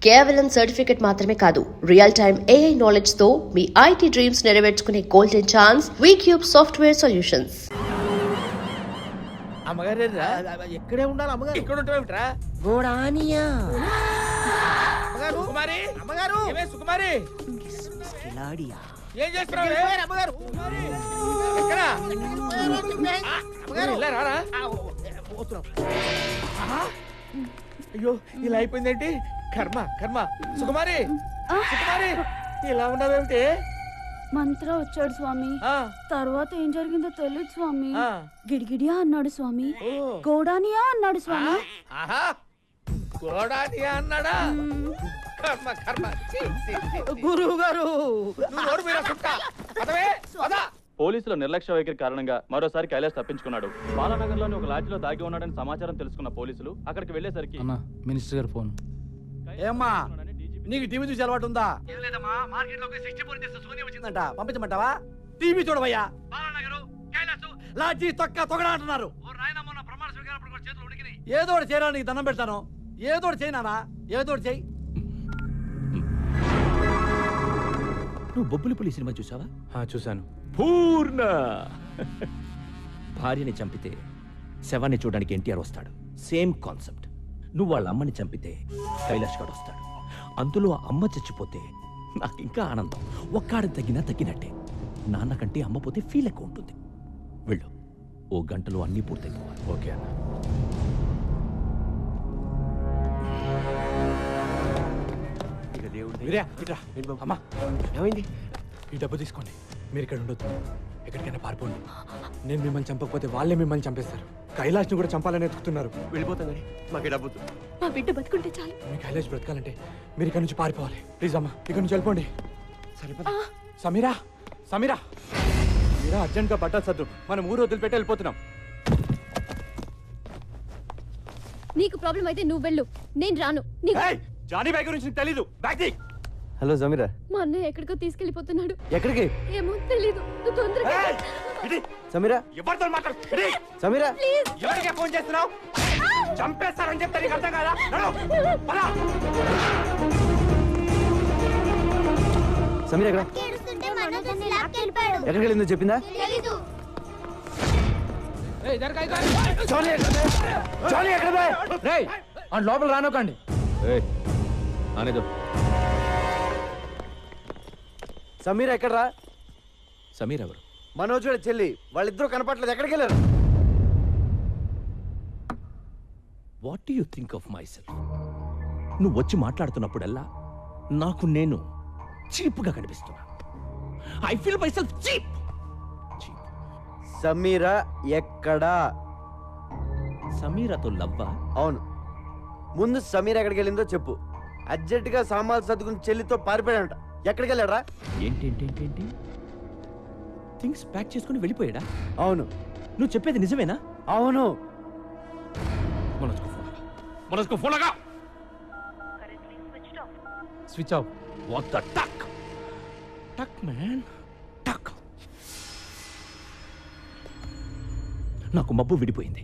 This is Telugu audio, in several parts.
కేవలం సర్టిఫికెట్ మాత్రమే కాదు, రియల్ టైమ్ AI నాలెడ్జ్ తో మీ IT డ్రీమ్స్ నెరవేర్చుకునే golden chance Vcube software solutions. అమ్మగారు ఎక్కడే ఉండాలి అమ్మగారు, ఇక్కడ ఉంటావేమిట్రా? గోడానియా సుకుమారి, అమ్మగారు సుకుమారి, కిలాడియా ఏం చేస్తున్నావు అమ్మగారు? ఎక్కడ రారా? అయ్యో ఇలా అయిపోయిందేంటి? కర్మ కర్మ. సుకుమారి సుకుమారి ఇలా ఉన్నావేమిటి? మంత్ర వచ్చాడు స్వామి. తర్వాత ఏం జరిగిందో తెలియదు స్వామి. గిడిగిడియా అన్నాడు స్వామి, గోడానియా అన్నాడు స్వామి. గోడానియా అన్నాడా? కర్మ కర్మ. గురువు గారు పోలీసుల నిర్లక్ష్య వైఖరి కారణంగా మరోసారి కైలాష్ తప్పించుకున్నాడు. బాలానగర్లోని ఒక లాడ్జిలో దాగి ఉన్నాడని సమాచారం తెలుసుకున్న పోలీసులు అక్కడికి వెళ్లేసరికి మినిస్టర్ గారు ఫోన్. ఏమ్మా నీకు టీవీ చూసి అలవాటు ఉందా? వచ్చిందంట, పంపించమంటావా? టీవీ చూడవయ్యా. లాడ్జీ తొక్క తొగడా అంటున్నారు. ఏదో ఒకటి చేయరా, నీకు దండం పెడతాను. ఏదో ఒకటి చేయనా, ఏదో ఒకటి చేయి. నువ్వు బొబ్బులిపులి సినిమా చూసావా? చూశాను. పూర్ణ భార్యని చంపితే శవాన్ని చూడడానికి ఎన్టీఆర్ వస్తాడు. Same concept. నువ్వు వాళ్ళ అమ్మని చంపితే కైలాష్ గాడు వస్తాడు. అందులో అమ్మ చచ్చిపోతే నాకు ఇంకా ఆనందం. ఒక్కాడ తగ్గినట్టే. నాన్న కంటే అమ్మ పోతే ఫీల్ ఎక్కువ ఉంటుంది. వెళ్ళు, ఓ గంటలో అన్నీ పూర్తయిపోవాలి. ఓకే అన్న. అమ్మా ఏమైంది? ఈ డబ్బు తీసుకోండి, మీరు ఇక్కడ ఉండొద్దు, ఎక్కడికైనా పారిపోండి. నేను మిమ్మల్ని చంపకపోతే వాళ్ళే మిమ్మల్ని చంపేస్తారు. కైలాష్ని కూడా చంపాలని ఎత్తుకుతున్నారు. వెళ్ళిపోతాం కానీ మాకు డబ్బు. మా బిడ్డ బతుకుంటే చాలు. మీ కైలాష్ బ్రతకాలంటే మీరు ఇక్కడ నుంచి పారిపోవాలి. ప్లీజ్ అమ్మా, ఇక్కడ నుంచి వెళ్ళిపోండి. సరిపోతా. సమీరా సమీరా మీరా అర్జెంట్గా బట్టలు సర్దు, మనం ఊరు వదిలిపెట్టి వెళ్ళిపోతున్నాం. నీకు ప్రాబ్లం అయితే నువ్వు వెళ్ళు, నేను రాను. జానీ బాయ్ గురించి నీకు తెలీదు. బ్యాగ్ తీ. హలో సమీరా. మా అన్నయ్య ఎక్కడికో తీసుకెళ్లిపోతున్నాడు. ఎక్కడికి? ఏమో తెలీదు. నువ్వు తొందరగా సమీరా. ఎవరితో మాట్లాడు? సమీరా ఎవరికే ఫోన్ చేస్తున్నావు? చంపేస్తారని చెప్తే నీకు అర్థం కాదా? సమీరా ఎక్కడ? ఎక్కడికి వెళ్ళిందో చెప్పిందా? లోపల రానోకండి. సమీరా ఎక్కడరా? సమీర్ ఎవరు? మనోజ్ చెల్లి. వాళ్ళిద్దరూ కనపట్లేదు. ఎక్కడికి వెళ్ళారు? What do you think of my self? నువ్వు వచ్చి మాట్లాడుతున్నప్పుడల్లా నాకు నేను చీప్గా కనిపిస్తున్నా. I feel my self cheap. Sameera ఎక్కడా? సమీరాతో లవ్వా? అవును. ముందు సమీరా ఎక్కడికి వెళ్ళిందో చెప్పు. అర్జెంటుగా సామాన్లు సర్దుకుని చెల్లితో పారిపోయాడంట. ఎక్కడికి వెళ్ళాడా? ఏంటి థింగ్స్ ప్యాక్ చేసుకుని వెళ్ళిపోయాడా? అవును. నువ్వు చెప్పేది నిజమేనా? అవును. మనస్కు ఫోన్ లగా. Switch off. What the tuck tuck man టక్. నాకు మబ్బు విడిపోయింది.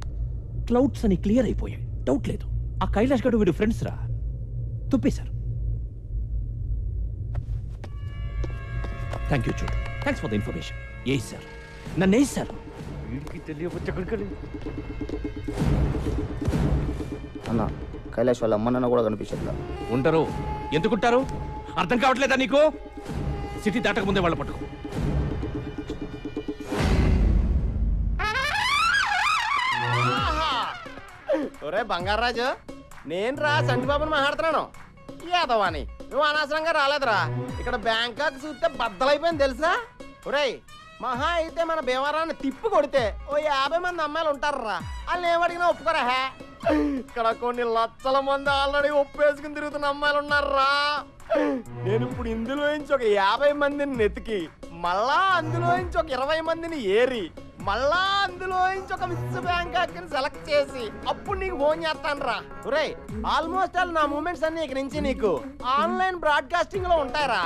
క్లౌడ్స్ అని క్లియర్ అయిపోయాయి. డౌట్ లేదు, ఆ కైలాష్ గడు వీడు ఫ్రెండ్స్ రా. తుప్పేశారు. థ్యాంక్ యూ చూడు. Thanks for the information. A sir నన్ను ఏ సార్ వీడికి తెలియవచ్చు. ఎక్కడికి అన్న కైలాష్ వాళ్ళ అమ్మ నాన్న కూడా కనిపించట్లా. ఉంటారు. ఎందుకుంటారు? అర్థం కావట్లేదా నీకు? సిటీ దాటక ముందే వాళ్ళ పట్టుకు. ఒరే బంగారాజు, నేను రా సంటిబాబుని మాట్లాడుతున్నాను. యాదవాని నువ్వు అనవసరంగా రాలేదురా. ఇక్కడ బ్యాంకాక్ చూస్తే బద్దలైపోయింది తెలుసా? ఒరేయ్, మహా అయితే మన భీమవరాన్ని తిప్పి కొడితే ఓ 50 మంది అమ్మాయిలు ఉంటారా. వాళ్ళు ఏమడిగినా ఒప్పుకోరా. ఇక్కడ కొన్ని లక్షల మంది ఆల్రెడీ ఒప్పేసుకుని తిరుగుతున్న అమ్మాయిలు ఉన్నారా. నేను ఇప్పుడు ఇందులో నుంచి ఒక 50 మందిని నెతికి, మళ్ళా అందులో నుంచి ఒక 20 మందిని ఏరి, మళ్ళా అందులో నుంచి ఒక మిస్ బ్యాంకాక్ సెలెక్ట్ చేసి అప్పుడు నీకు ఫోన్ చేస్తాను రా. ఒరేయ్, ఆల్మోస్ట్ ఆల్ నా మూమెంట్స్ అన్ని ఇక నుంచి నీకు ఆన్లైన్ బ్రాడ్కాస్టింగ్ లో ఉంటాయరా.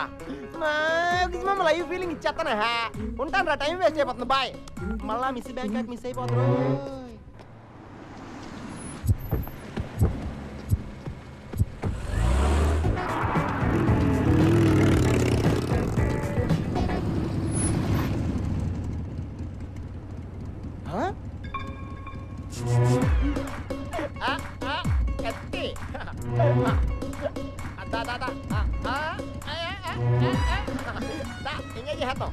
మాక్సిమం లైవ్ ఫీలింగ్ ఇచ్చేస్తాను. ఉంటాను రా, టైం వేస్ట్ అయిపోతుంది. బాయ్. మళ్ళా మిస్ బ్యాంకాక్ మిస్ అయిపోతారు. దా దా దా దా ఎంజాయ్ చేద్దాం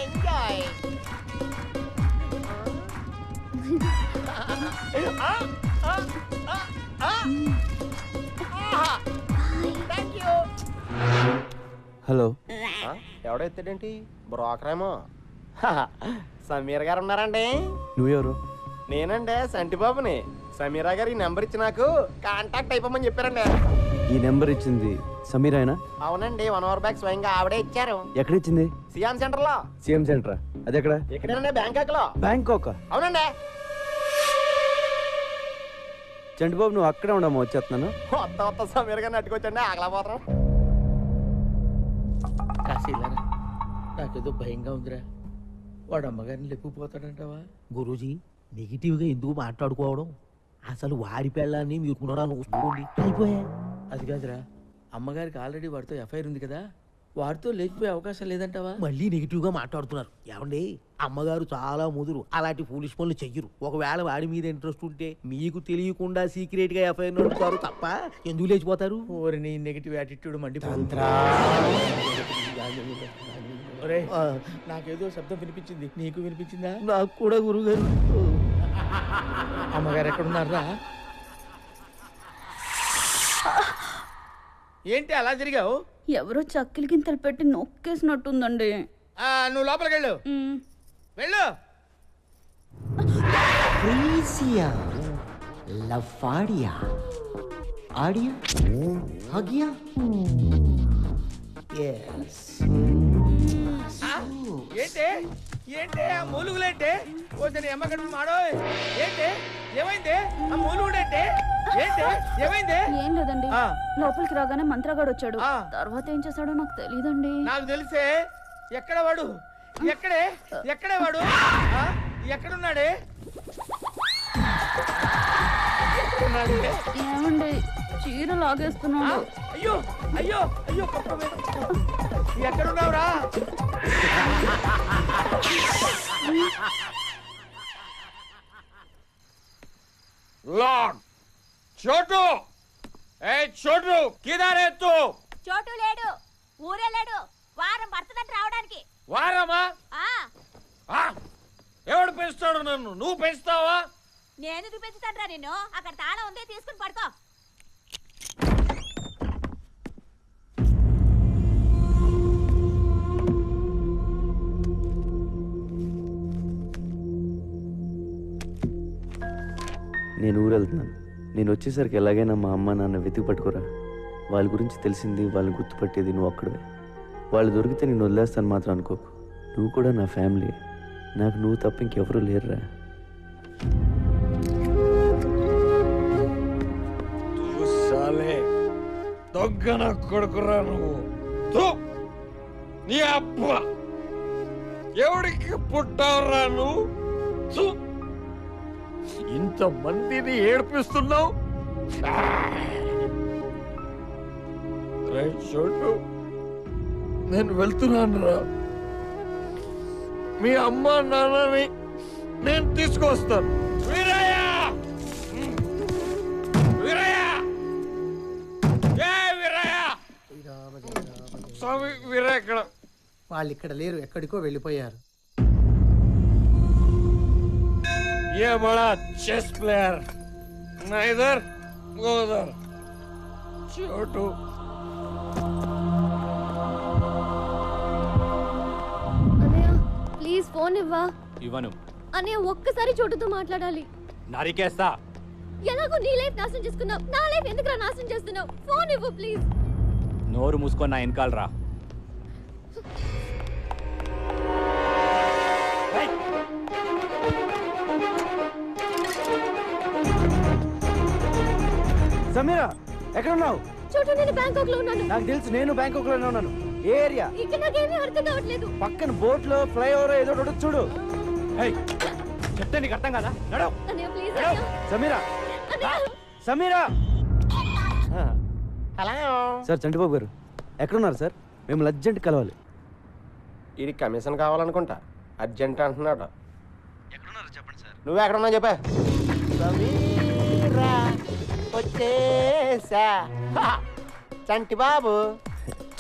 ఎంజాయ్ థ్యాంక్ యూ. హలో. ఎవడో ఎత్తాడేంటి? బ్రోకర్ ఏమో. సమీర్ గారు ఉన్నారండి? నువ్వెవరు? నేనండి సంటిబాబుని. సమీరా గారు ఈ నెంబర్ ఇచ్చి నాకు కాంటాక్ట్ అయిపోమని చెప్పారండి. ఈ నెంబర్ ఇచ్చింది సమీరాయనా? అవునండి, 1 అవర్ బ్యాక్ స్వయంగా ఆవిడే ఇచ్చారు. ఎక్కడ ఇచ్చింది? సియాన్ సెంటర్ లో. సీఎం సెంటరా? అది ఎక్కడ? ఎక్కడేనండి? బ్యాంకాక్ లో. బ్యాంకాక్? అవునండి. చంటిబాబు నువ్వు అక్కడే ఉండమ్మా, వచ్చేస్తున్నాను. కొత్త సమీర్ గారిని అట్టుకొచ్చండి, ఆగలేకపోతున్నాం. కాశీలారా నాకేదో భయంగా ఉందిరా. వాడు అమ్మగారిని లేపుకుపోతాడంటావా? గురూజీ నెగిటివ్గా ఎందుకు మాట్లాడుకోవడం? అసలు వాడి పెళ్ళాన్ని మీరు పునరాలు చూసుకోండి అయిపోయా. అది కాదురా, అమ్మగారికి ఆల్రెడీ వాడితో ఎఫ్ఐఆర్ ఉంది కదా, వాడితో లేచిపోయే అవకాశం లేదంటావా? మళ్ళీ నెగిటివ్గా మాట్లాడుతున్నారు. ఏమండి, అమ్మగారు చాలా ముదురు, అలాంటి ఫూలిష్ పనులు చెయ్యరు. ఒకవేళ వాడి మీద ఇంట్రెస్ట్ ఉంటే మీకు తెలియకుండా సీక్రెట్ గా ఎఫ్ఐఆర్ నడుపుతారు తప్ప ఎందుకు లేచిపోతారు? ఓరి నీ నెగిటివ్ యాటిట్యూడ్ మండిపోతుందిరా. ఒరేయ్, నాకేదో శబ్దం వినిపించింది, నీకు వినిపించిందా? నాకు కూడా గురుగారు. అమ్మగారు ఎక్కడున్నారా? ఏంటి అలా జరిగావు? ఎవరో చక్కిలి గింతలు పెట్టి నొక్కేసినట్టుందండి. నువ్వు లోపలికి వెళ్ళు. వెళ్ళు. Frisia, Lafadia, Adia, Hagia. Yes. ఏంటి ఏంటి ఆ మూలుగులేంటి? ఓసరి అమ్మగడ్డ మాడో ఏంటి? ఏమైంది? ఆ మూలుగుడేంటి? ఏంటి ఏమైంది? ఏం లేదండి, ఆ. లోపలికి రాగానే మంత్రగాడు వచ్చాడు. ఆ. తర్వాత ఏం చేశాడో నాకు తెలియదండి. నాకు తెలిసే. ఎక్కడ వాడు? ఎక్కడే వాడు? ఎక్కడున్నాడే? ఏమండి, చీర లాగేస్తున్నాడు. అయ్యో అయ్యో అయ్యో ఎక్కడున్నావురా? లార్డ్ చోటు, ఏ చోటు కిదారే తూ? చోటు లేడు, ఊరే లేడు. వారం పడుతుందంట రావడానికి. వారమా? ఎవడు పెంచుతాడు నన్ను? నువ్వు పెంచుతావా? నేను చూపించుతాను రా నిన్ను. అక్కడ తాళం ఉంది, తీసుకుని పడుకో. నేను ఊరు వెళ్తున్నాను. నేను వచ్చేసరికి ఎలాగైనా మా అమ్మ నాన్న వెతికి పట్టుకోరా. వాళ్ళ గురించి తెలిసింది, వాళ్ళని గుర్తుపట్టేది నువ్వు ఒక్కడే. వాళ్ళు దొరికితే నేను వదిలేస్తాను మాత్రం అనుకోకు. నువ్వు కూడా నా ఫ్యామిలీ. నాకు నువ్వు తప్ప ఇంకెవరూ లేరురా. దొగ్గన కొడుకురా నువ్వు. నీ అబ్బ ఎవడికి పుట్టావురా నువ్వు? ఇంతమందిని ఏడిపిస్తున్నావు. చోటు, నేను వెళ్తున్నాను రా. మీ అమ్మ నాన్నని నేను తీసుకొస్తాను. వీరయ్య, వీరయ్య, వీరయ్య, స్వామి వీరయ్య ఇక్కడ. వాళ్ళు ఇక్కడ లేరు, ఎక్కడికో వెళ్ళిపోయారు. ये बड़ा चेस प्लेयर ना इधर वो उधर. छोटू అన్నయ్య ప్లీజ్ ఫోన్ ఇవ్వా. ఇవ్వను. అన్నయ్య ఒక్కసారి చోటుతో మాట్లాడాలి. నరికేస్తా. ఎలాగో నీ లైఫ్ నాశనం చేసుకున్నావు, నా లైఫ్ ఎందుకు నాశనం చేస్తున్నావు? ఫోన్ ఇవ్వు ప్లీజ్. నోరు మూసుకొని నా వెనకాల రా. సమీరా, ఎక్కడ ఉన్నావు? చోటు, నేను బ్యాంకాక్ లో ఉన్నాను. నాకు తెలుసు, నేను బ్యాంకాక్ లోనే ఉన్నాను. ఏ ఏరియా? ఇక్కడ నాకేమీ అర్థం కావట్లేదు. పక్కన బోట్ లో ఫ్లైఓవర్ ఏదో ఒకటి చూడు. చెప్తే నీకు అర్థం కదా? నడవు. అన్నయ్య please. Sameera, Sameera. Hello sir, Chantibabu గారు ఎక్కడున్నారు సార్? మేము అర్జెంట్ కలవాలి. ఇది కమిషన్ కావాలనుకుంటా, అర్జెంట్ అంటున్నాడు. ఎక్కడున్నారు చెప్పండి సార్. నువ్వు ఎక్కడున్నావు చెప్పా. సమీరా వచ్చేసా. చంటి బాబు.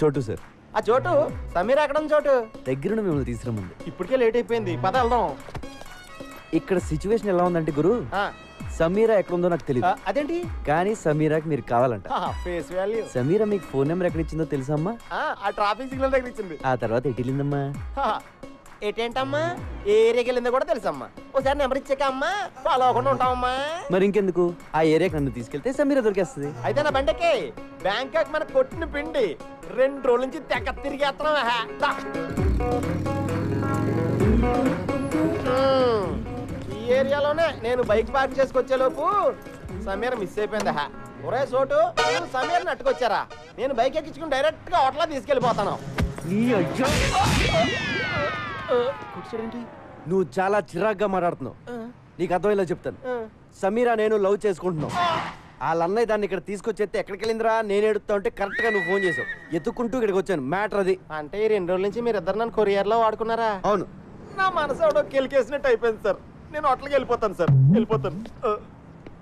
చోటు సార్. ఆ చోటు సమీర ఎక్కడ ఉంది చోటు? దగ్గరుండి మిమ్మల్ని తీసుకురమ్మంది. ఇప్పటికే లేట్ అయిపోయింది, పద వెళ్దాం. ఇక్కడ సిచ్యువేషన్ ఎలా ఉందంటే గురు, ఆ, సమీరా ఎక్కడ ఉందో నాకు తెలియదు, అదేంటి? కానీ సమీరాకి మీరు కావాలంట. Face value. సమీరా మీకు ఫోన్ నెంబర్ ఎక్కడ ఇచ్చిందో తెలుసా అమ్మా? ఆ ట్రాఫిక్ సిగ్నల్ దగ్గర ఇచ్చింది. ఆ తర్వాత ఎటు వెళ్ళిందమ్మా? ఏంటమ్మా, ఏ ఏరియాకి వెళ్ళిందో కూడా తెలుసమ్మా. ఒకసారి నెంబర్ ఇచ్చాక అమ్మా ఫాలో అవ్వకుండా ఉంటామమ్మా. మరి ఇంకెందుకు, ఆ ఏరియాకి నన్ను తీసుకెళ్తే సమీరా దొరికేస్తుంది. అయితే నా బండకి బ్యాంకాక్ మన కొట్టిన పిండి 2 రోజుల నుంచి తెగ తిరిగేస్తున్నావా? ఈ ఏరియాలోనే నేను బైక్ పార్క్ చేసుకొచ్చే లోపు సమీర మిస్ అయిపోయిందా? ఒరే చోటు, సమీరని అట్టుకొచ్చారా? నేను బైక్ ఎక్కించుకుని డైరెక్ట్ గా హోటల్ తీసుకెళ్ళిపోతాను. నువ్వు చాలా చిరాగ్గా మాట్లాడుతున్నావు. నీకు అర్థమయ్యేలా చెప్తాను. సమీరా నేను లవ్ చేసుకుంటున్నావు. వాళ్ళ అన్నయ్య దాన్ని ఇక్కడ తీసుకొచ్చేస్తే ఎక్కడికి వెళ్ళిందిరా నేను ఎడుతా ఉంటే కరెక్ట్ గా నువ్వు ఫోన్ చేసావు. ఎత్తుకుంటూ ఇక్కడికి వచ్చాను. మ్యాటర్ అది. అంటే ఈ 2 రోజుల నుంచి మీరు ఇద్దరు నన్ను కొరియర్ లో వాడుకున్నారా? అవును. నా మనసు ఎవడో కెలికేసినట్టు అయిపోయింది సార్. నేను హోటల్కి వెళ్ళిపోతాను సార్, వెళ్ళిపోతాను.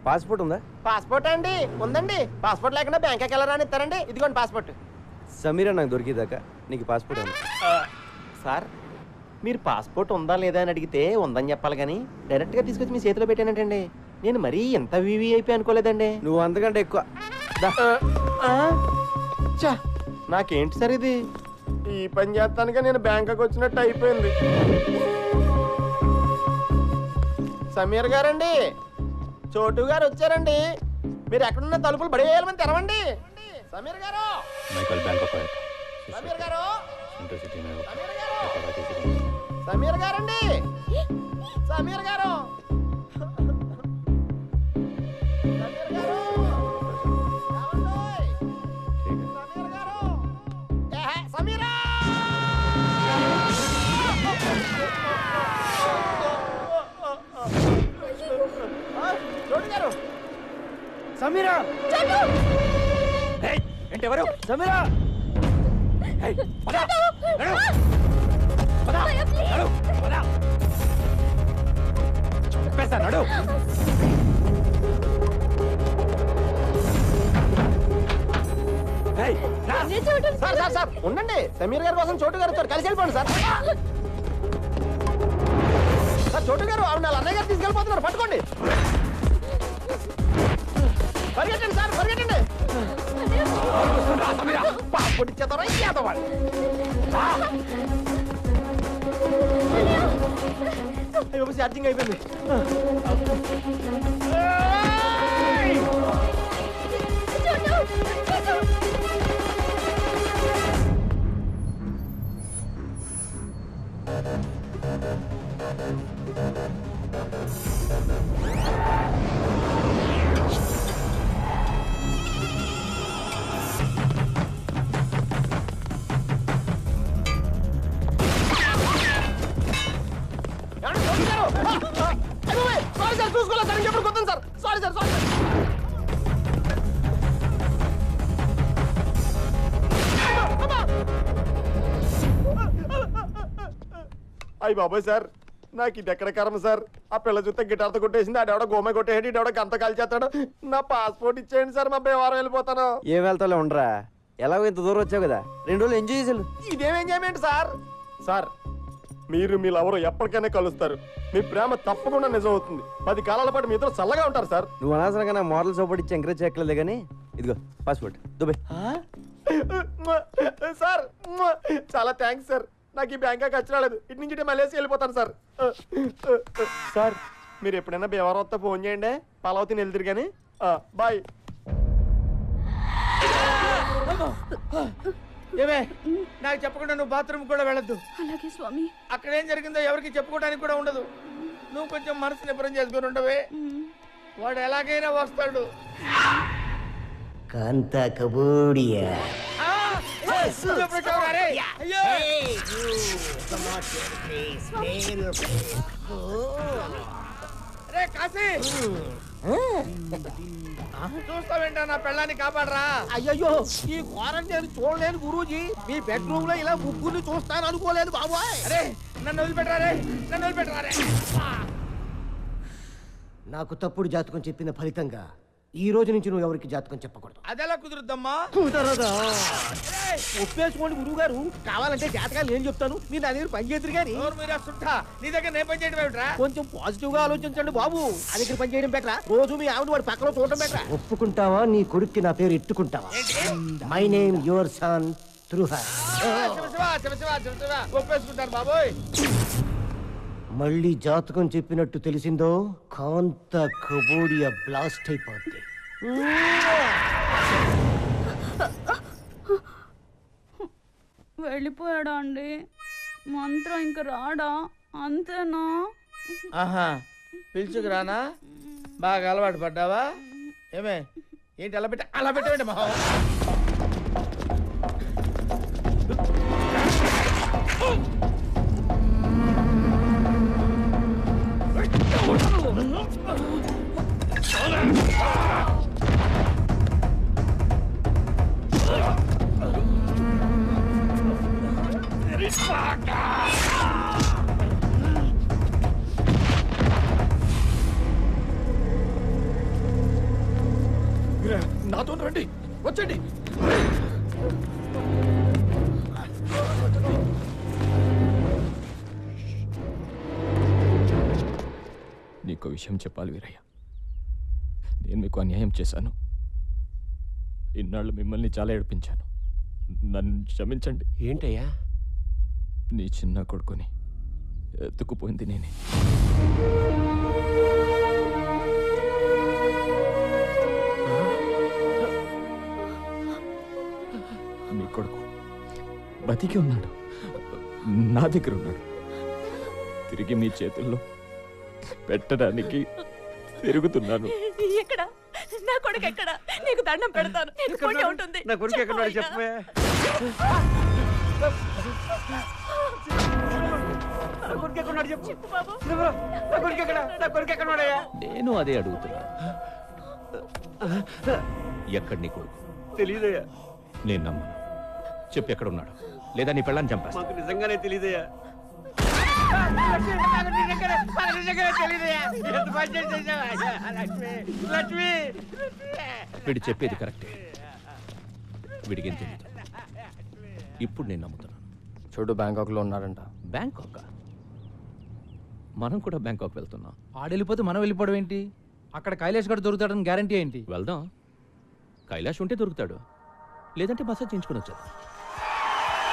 పాస్పోర్ట్ ఉందా? పాస్పోర్ట్ అండి ఉందండి. పాస్పోర్ట్ లేకుండా బ్యాంకాక్ వెళ్ళరా అని ఇస్తారండి. ఇదిగోండి పాస్పోర్ట్. సమీరా నాకు దొరికేదాకా నీకు పాస్పోర్ట్ ఉంది. సార్ మీరు పాస్పోర్ట్ ఉందా లేదా అని అడిగితే ఉందని చెప్పాలి కానీ డైరెక్ట్గా తీసుకొచ్చి మీ చేతిలో పెట్టానంటండి. నేను మరీ ఎంత వివిఐపి అనుకోలేదండి. నువ్వు అంతకంటే ఎక్కువ. చా, నాకేంటి సార్ ఇది? ఈ పని చేస్తానుగా నేను బ్యాంకాక్ వచ్చినట్టు అయిపోయింది. సమీర్ గారండి, చోటు గారు వచ్చారండి. మీరు ఎక్కడున్న తలుపులు బడేయాలని తెరవండి. సమీర్ గారు, సమీర్ గారు, సమీర్ గారు, సమీర్ గారండి, సమీర్ గారు, సమీర్ గారు, ఏమండోయ్? సమీర్ గారు, సమీరా! చోటు గారు, సమీరా! ఏంటి ఎవరు? సమీరా! చెప్పేస్తాడు. సార్ సార్ సార్ ఉండండి. సమీర్ గారి కోసం చోటు గారు వచ్చారు, కలిసి వెళ్ళిపోండి సార్. సార్ చోటు గారు ఆవిడ వాళ్ళ అన్నయ్య గారు తీసుకెళ్ళిపోతున్నారు, పట్టుకోండి. పరిగెట్టండి సార్, పరిగెట్టండి. పాస్పోర్ట్ ఇచ్చేద్దారా? ఇచ్చేద్దాం. అయ్యో ఛార్జింగ్ అయిపోయింది. సారీ సార్, చూసుకోలేదు సార్. ఇంకెప్పుడు కొత్తాను సార్. Sorry sir, sorry. అయ్యి బాబాయ్ సార్, నాకు ఇది ఎక్కడ కర్మ సార్. ఆ పిల్ల చూస్తే గిటార్తో కొట్టేసింది, ఆడెవడ గోమ కొట్టేయండి, ఇడెవడ గంత కాల్చేస్తాడు. నా పాస్పోర్ట్ ఇచ్చేయండి సార్, మా బేవారం వెళ్ళిపోతాను. ఏం వెళ్తాలో ఉండరా, ఎలాగో ఇంత దూరం వచ్చావు కదా, 2 రోజులు ఎంజాయ్ చేసాను. ఇదేం ఎంజాయ్మెంట్ సార్? సార్ మీరు మీ లవరు ఎప్పటికైనా కలుస్తారు. మీ ప్రేమ తప్పకుండా నిజం అవుతుంది. 10 కాలాల పాటు మీతో చల్లగా ఉంటారు సార్. నువ్వు అనవసరంగా నా మోడల్ సపోర్ట్ ఇచ్చి ఎంకరేజ్ చేయట్లేదు కానీ ఇదిగో పాస్పోర్ట్ దుబాయ్. సార్ చాలా థ్యాంక్స్ సార్. నాకు ఈ బ్యాంకాక్ వచ్చి రాలేదు. ఇటు నుంచి మలేసి వెళ్ళిపోతాను సార్. సార్ మీరు ఎప్పుడైనా బేవారం వస్తే ఫోన్ చేయండి. పలావతిని వెళ్తారు కానీ. బాయ్. ఏమే, నాకు చెప్పకుండా నువ్వు బాత్రూమ్ కూడా వెళ్ళొద్దు. అలాగే స్వామి. అక్కడ ఏం జరిగిందో ఎవరికి చెప్పుకోవడానికి కూడా ఉండదు. నువ్వు కొంచెం మనసు నిపుణం చేసుకుని ఉండవే. వాడు ఎలాగైనా వస్తాడు. కాంతా కబూడియా. రే కాశీ, చూస్తావేంటా నా పెళ్ళాన్ని కాపాడరా. అయ్యయ్యో, ఈ క్వారంటైన్ చూడలేను గురూజీ. మీ బెడ్రూమ్ లో ఇలా ముగ్గురిని చూస్తాను అనుకోలేదు బాబాయ్. అరే నన్ను వదిలిపెట్టరా, నన్ను వదిలిపెట్టరా. నాకు తప్పుడు జాతకం చెప్పిన ఫలితంగా ఈ రోజు నుంచి నువ్వు ఎవరికి జాతకం చెప్పకూడదు. అదెలా కుదురుద్దమ్మా? కుదరదా? ఒప్పేసుకోండి గురువు గారు. కావాలంటే జాతకాలు నేను చెప్తాను, మీరు నా దగ్గర పని చేద్దరు కానీ. మీరా సుట్టా, నీ దగ్గర నేను పని చేయడం ఏమిట్రా? కొంచెం పాజిటివ్ గా ఆలోచించండి బాబు. నా దగ్గర పని చేయడం బెటరా, రోజు మీ ఆవిడ వాడి పక్కలో చూడటం బెటరా. ఒప్పుకుంటావా నీ కొడుక్కి నా పేరు ఎట్టుకుంటావా? మై నేమ్ యువర్ సన్ త్రుహర్. ఒప్పేసుకుంటాను బాబోయ్. మళ్ళీ జాతకం చెప్పినట్టు తెలిసిందో కాంత కబోడియా బ్లాస్ట్ అయిపోద్ది. వెళ్ళిపోయాడా అండి? మంత్రం ఇంక రాడా? అంతేనా? ఆహా, పిలుచుకురానా? బాగా అలవాటు పడ్డావా? ఏమే ఏంటి అలా పెట్టేయండి మహా. నాతో రండి, వచ్చండి. నీకో విషయం చెప్పాలి వీరయ్య. నేను మీకు అన్యాయం చేశాను. ఇన్నాళ్ళు మిమ్మల్ని చాలా ఏడిపించాను. నన్ను క్షమించండి. ఏంటయ్యా? నీ చిన్న కొడుకుని ఎత్తుకుపోయింది నేనే. మీ కొడుకు బతికి ఉన్నాడు, నా దగ్గర ఉన్నాడు. తిరిగి మీ చేతుల్లో పెట్టడానికి తిరుగుతున్నాను. ఎక్కడ నా కొడుకు? ఎక్కడ? నీకు దండం పెడతాను. నీకు పుణ్యం ఉంటుంది. నా కొడుకు ఎక్కడ చెప్పే. నేను అదే అడుగుతున్నా. ఎక్కడ నీ కొడుకు? తెలీదయ్యా. నేను నమ్మను. చెప్పు ఎక్కడ ఉన్నాడు, లేదా నీ పెళ్ళాన్ని చంపేస్తా. మాకు నిజంగానే తెలీదయ్యా. వీడు చెప్పేది కరెక్టే. వీడికి ఏం తెలియదు. ఇప్పుడు నేను నమ్ముతున్నాను. చూడు, బ్యాంకాక్లో ఉన్నారంట. బ్యాంకాక్? మనం కూడా బ్యాంకాక్ వెళ్తున్నాం. ఆడెళ్ళిపోతే మనం వెళ్ళిపోవడం ఏంటి? అక్కడ కైలాష్ గడు దొరుకుతాడని గ్యారంటీ ఏంటి? వెళ్దాం. కైలాష్ ఉంటే దొరుకుతాడు, లేదంటే మసాజ్ చేయించుకుని వచ్చాడు.